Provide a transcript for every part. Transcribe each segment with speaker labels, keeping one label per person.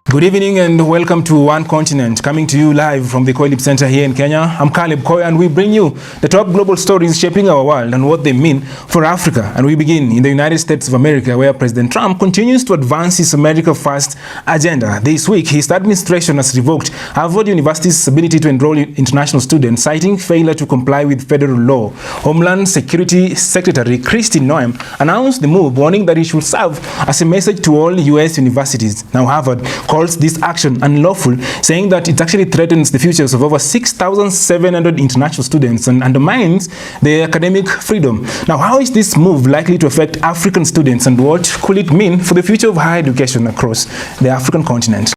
Speaker 1: Good evening and welcome to One Continent, coming to you live from the Koilip Center here in Kenya. I'm Caleb Koy and we bring you the top global stories shaping our world and what they mean for Africa. And we begin in the United States of America, where President Trump continues to advance his America First agenda. This week, his administration has revoked Harvard University's ability to enroll international students, citing failure to comply with federal law. Homeland Security Secretary Kristi Noem announced the move, warning that it should serve as a message to all U.S. universities. Now, Harvard calls this action unlawful, saying that it actually threatens the futures of over 6,700 international students and undermines their academic freedom. Now, how is this move likely to affect African students, and what could it mean for the future of higher education across the African continent?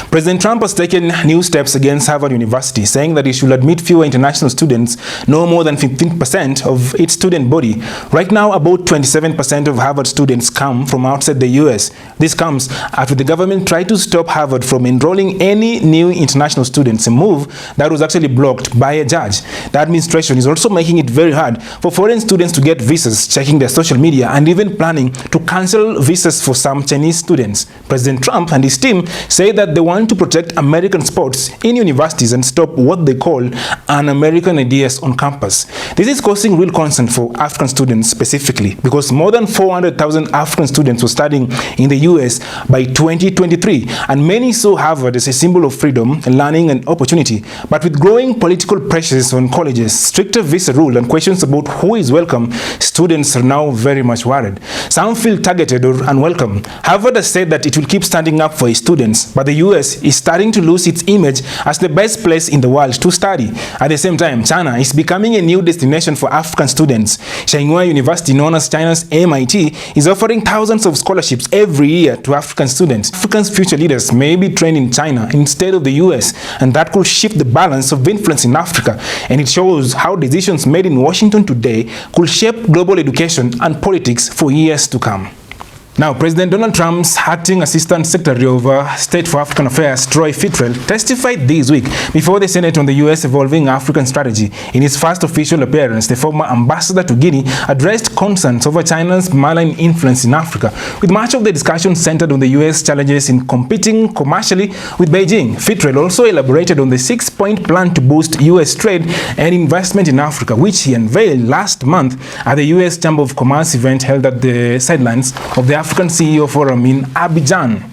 Speaker 1: President Trump has taken new steps against Harvard University, saying that it should admit fewer international students, no more than 15% of its student body. Right now, about 27% of Harvard students come from outside the U.S. This comes after the government tried to stop Harvard from enrolling any new international students, a move that was actually blocked by a judge. The administration is also making it very hard for foreign students to get visas, checking their social media, and even planning to cancel visas for some Chinese students. President Trump and his team say that they want to protect American sports in universities and stop what they call un-American ideas on campus. This is causing real concern for African students specifically, because more than 400,000 African students were studying in the US by 2023, and many saw Harvard as a symbol of freedom, learning, and opportunity. But with growing political pressures on colleges, stricter visa rule, and questions about who is welcome, students are now very much worried. Some feel targeted or unwelcome. Harvard has said that it will keep standing up for its students, but the US is starting to lose its image as the best place in the world to study. At the same time, China is becoming a new destination for African students. Tsinghua University, known as China's MIT, is offering thousands of scholarships every year to African students. Africa's future leaders may be trained in China instead of the US, and that could shift the balance of influence in Africa. And it shows how decisions made in Washington today could shape global education and politics for years to come. Now, President Donald Trump's acting Assistant Secretary of State for African Affairs, Troy Fitrell, testified this week before the Senate on the U.S. evolving African strategy. In his first official appearance, the former ambassador to Guinea addressed concerns over China's malign influence in Africa, with much of the discussion centered on the U.S. challenges in competing commercially with Beijing. Fitrell also elaborated on the 6-point plan to boost U.S. trade and investment in Africa, which he unveiled last month at the U.S. Chamber of Commerce event held at the sidelines of the African CEO Forum in Abidjan.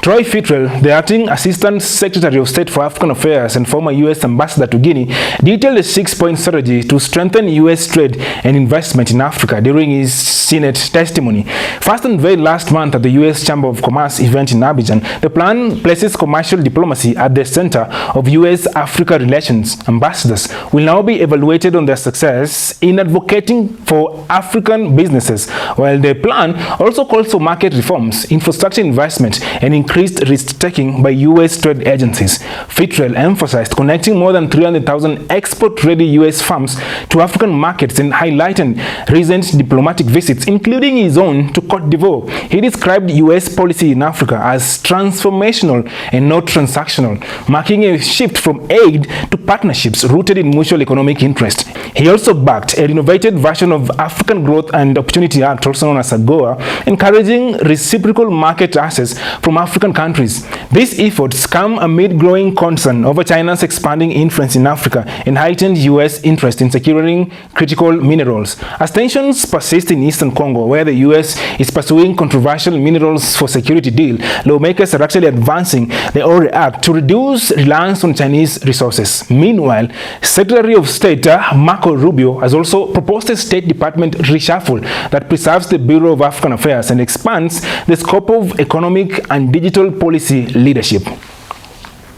Speaker 1: Troy Fitrell, the acting Assistant Secretary of State for African Affairs and former U.S. Ambassador to Guinea, detailed a 6-point strategy to strengthen U.S. trade and investment in Africa during his Senate testimony. First unveiled last month at the U.S. Chamber of Commerce event in Abidjan, the plan places commercial diplomacy at the center of U.S.-Africa relations. Ambassadors will now be evaluated on their success in advocating for African businesses, while the plan also calls for market reforms, infrastructure investment, and increased risk-taking by U.S. trade agencies. Fitrell emphasized connecting more than 300,000 export-ready U.S. firms to African markets and highlighted recent diplomatic visits, including his own to Cote d'Ivoire. He described U.S. policy in Africa as transformational and not transactional, marking a shift from aid to partnerships rooted in mutual economic interest. He also backed a renovated version of African Growth and Opportunity Act, also known as AGOA, encouraging reciprocal market access from African countries. These efforts come amid growing concern over China's expanding influence in Africa and heightened U.S. interest in securing critical minerals. As tensions persist in Eastern Congo, where the U.S. is pursuing controversial minerals for security deal, lawmakers are actually advancing the ORE Act to reduce reliance on Chinese resources. Meanwhile, Secretary of State Marco Rubio has also proposed a State Department reshuffle that preserves the Bureau of African Affairs and expands the scope of economic and digital policy leadership.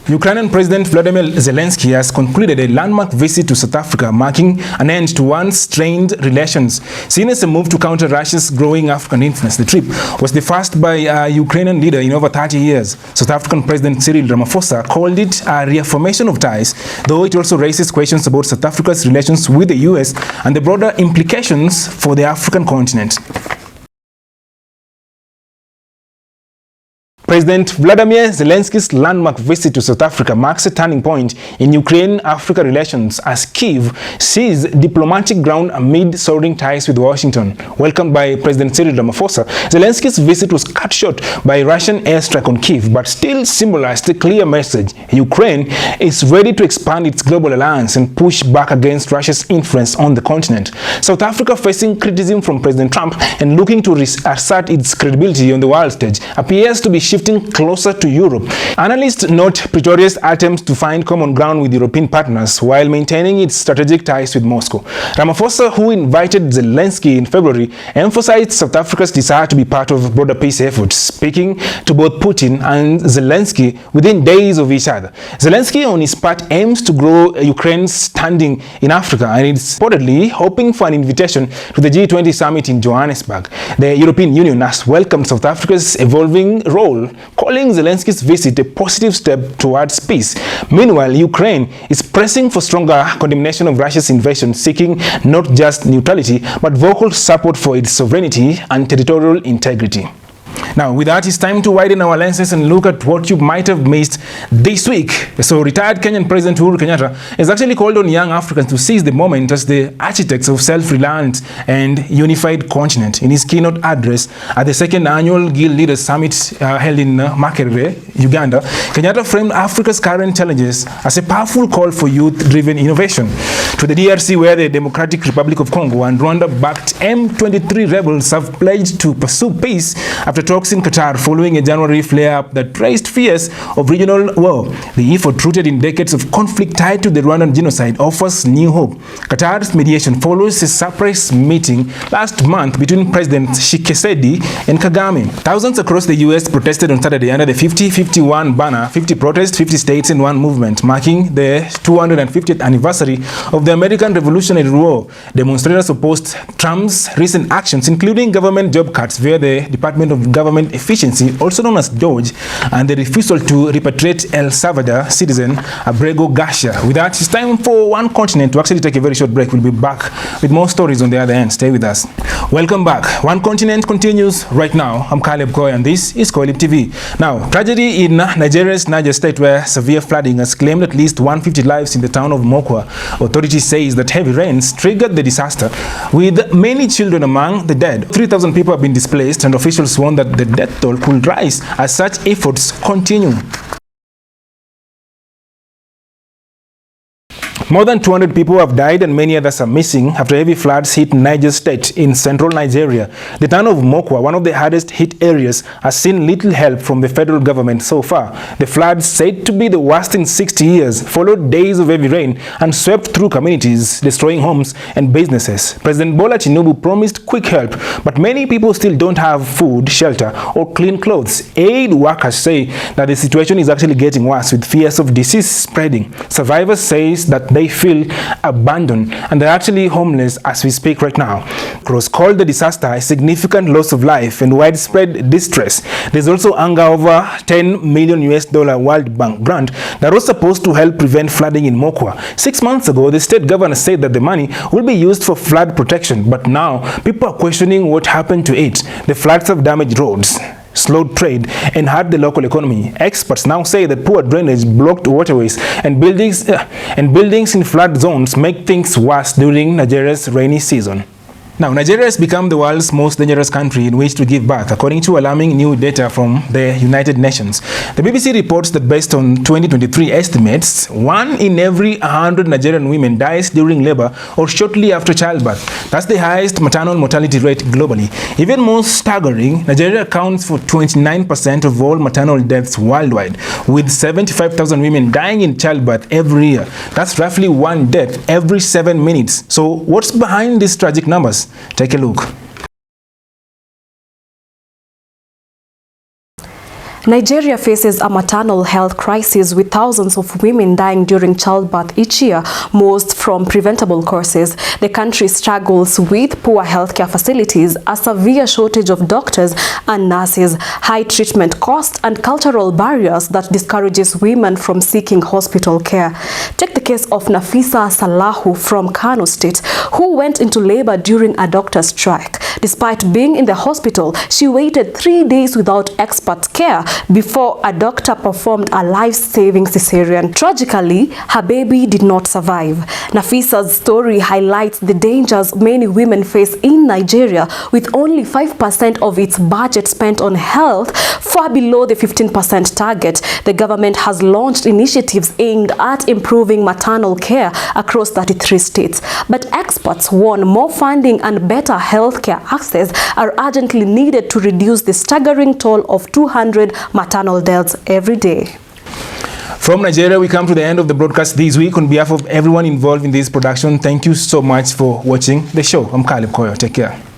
Speaker 1: Ukrainian President Volodymyr Zelensky has concluded a landmark visit to South Africa, marking an end to once strained relations. Seen as a move to counter Russia's growing African influence, the trip was the first by a Ukrainian leader in over 30 years. South African President Cyril Ramaphosa called it a reaffirmation of ties, though it also raises questions about South Africa's relations with the US and the broader implications for the African continent. President Vladimir Zelensky's landmark visit to South Africa marks a turning point in Ukraine-Africa relations as Kyiv sees diplomatic ground amid soaring ties with Washington. Welcomed by President Cyril Ramaphosa, Zelensky's visit was cut short by a Russian airstrike on Kyiv, but still symbolized a clear message. Ukraine is ready to expand its global alliance and push back against Russia's influence on the continent. South Africa, facing criticism from President Trump and looking to assert its credibility on the world stage, appears to be shifting closer to Europe. Analysts note Pretoria's attempts to find common ground with European partners while maintaining its strategic ties with Moscow. Ramaphosa, who invited Zelensky in February, emphasized South Africa's desire to be part of broader peace efforts, speaking to both Putin and Zelensky within days of each other. Zelensky, on his part, aims to grow Ukraine's standing in Africa and is reportedly hoping for an invitation to the G20 summit in Johannesburg. The European Union has welcomed South Africa's evolving role, calling Zelensky's visit a positive step towards peace. Meanwhile, Ukraine is pressing for stronger condemnation of Russia's invasion, seeking not just neutrality, but vocal support for its sovereignty and territorial integrity. Now, with that, it's time to widen our lenses and look at what you might have missed this week. So, retired Kenyan President Uhuru Kenyatta has actually called on young Africans to seize the moment as the architects of self-reliant and unified continent. In his keynote address at the second annual Guild Leaders Summit held in Makerere, Uganda, Kenyatta framed Africa's current challenges as a powerful call for youth-driven innovation. To the DRC, where the Democratic Republic of Congo and Rwanda-backed M23 rebels have pledged to pursue peace after talks in Qatar following a January flare-up that raised fears of regional war. The effort, rooted in decades of conflict tied to the Rwandan genocide, offers new hope. Qatar's mediation follows a surprise meeting last month between President Tshisekedi and Kagame. Thousands across the U.S. protested on Saturday under the 50-51 banner, 50 protests, 50 states in one movement, marking the 250th anniversary of the American Revolutionary War. Demonstrators opposed Trump's recent actions, including government job cuts via the Department of Government Efficiency, also known as DOGE, and the refusal to repatriate El Salvador citizen Abrego Garcia. With that, it's time for One Continent to actually take a very short break. We'll be back with more stories on the other end. Stay with us. Welcome back. One Continent continues right now. I'm Caleb Koy and this is Koilib TV. Now, tragedy in Nigeria's Niger State, where severe flooding has claimed at least 150 lives in the town of Mokwa. Authorities say that heavy rains triggered the disaster, with many children among the dead. 3,000 people have been displaced, and officials warn that the death toll could rise as such efforts continue. More than 200 people have died and many others are missing after heavy floods hit Niger State in central Nigeria. The town of Mokwa, one of the hardest hit areas, has seen little help from the federal government so far. The floods, said to be the worst in 60 years, followed days of heavy rain and swept through communities, destroying homes and businesses. President Bola Tinubu promised quick help, but many people still don't have food, shelter, or clean clothes. Aid workers say that the situation is actually getting worse, with fears of disease spreading. Survivors say that they feel abandoned and they're actually homeless as we speak right now. Cross called the disaster a significant loss of life and widespread distress. There's also anger over $10 million World Bank grant that was supposed to help prevent flooding in Mokwa. 6 months ago, the state governor said that the money will be used for flood protection, but now people are questioning what happened to it. The floods have damaged roads, slowed trade, and hurt the local economy. Experts now say that poor drainage, blocked waterways, and buildings in flood zones make things worse during Nigeria's rainy season. Now, Nigeria has become the world's most dangerous country in which to give birth, according to alarming new data from the United Nations. The BBC reports that based on 2023 estimates, 1 in every 100 Nigerian women dies during labor or shortly after childbirth. That's the highest maternal mortality rate globally. Even more staggering, Nigeria accounts for 29% of all maternal deaths worldwide, with 75,000 women dying in childbirth every year. That's roughly 1 death every 7 minutes. So what's behind these tragic numbers? Take a look.
Speaker 2: Nigeria faces a maternal health crisis, with thousands of women dying during childbirth each year, most from preventable causes. The country struggles with poor healthcare facilities, a severe shortage of doctors and nurses, high treatment costs, and cultural barriers that discourages women from seeking hospital care. Take the case of Nafisa Salahu from Kano State, who went into labor during a doctor's strike. Despite being in the hospital, she waited 3 days without expert care before a doctor performed a life-saving cesarean. Tragically, her baby did not survive. Nafisa's story highlights the dangers many women face in Nigeria, with only 5% of its budget spent on health, far below the 15% target. The government has launched initiatives aimed at improving maternal care across 33 states. But experts warn more funding and better healthcare access are urgently needed to reduce the staggering toll of 200 maternal deaths every day.
Speaker 1: From Nigeria, we come to the end of the broadcast this week. On behalf of everyone involved in this production, thank you so much for watching the show. I'm Caleb Koyo. Take care.